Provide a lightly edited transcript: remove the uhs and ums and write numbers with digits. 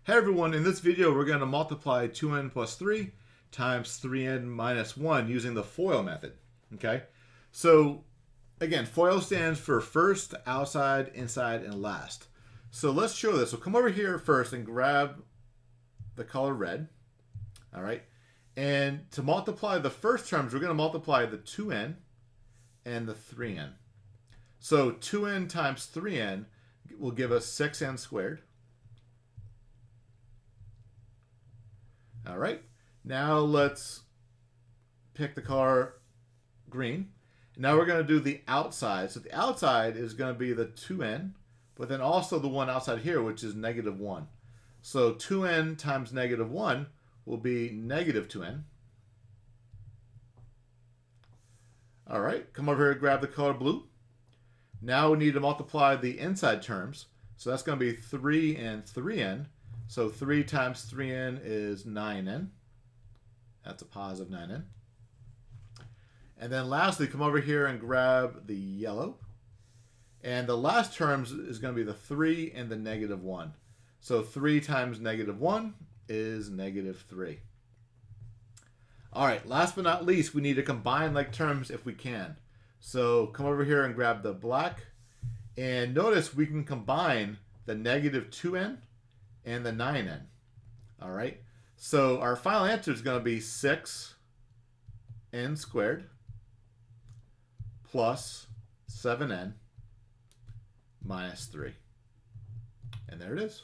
Hey everyone, in this video we're going to multiply 2n plus 3 times 3n minus 1 using the FOIL method. Okay, so again, FOIL stands for first, outside, inside, and last. So let's show this. So come over here first and grab the color red. All right, and to multiply the first terms, we're going to multiply the 2n and the 3n. So 2n times 3n will give us 6n squared. All right, now let's pick the color green. Now we're going to do the outside. So the outside is going to be the 2n, but then also the one outside here, which is negative 1. So 2n times negative 1 will be negative 2n. All right, come over here and grab the color blue. Now we need to multiply the inside terms. So that's going to be 3 and 3n. So 3 times 3n is 9n. That's a positive 9n. And then lastly, come over here and grab the yellow. And the last terms is going to be the 3 and the negative 1. So 3 times negative 1 is negative 3. All right, last but not least, we need to combine like terms if we can. So come over here and grab the black. And notice we can combine the negative 2n and the 9n. All right, so our final answer is going to be 6n squared plus 7n minus 3. And there it is.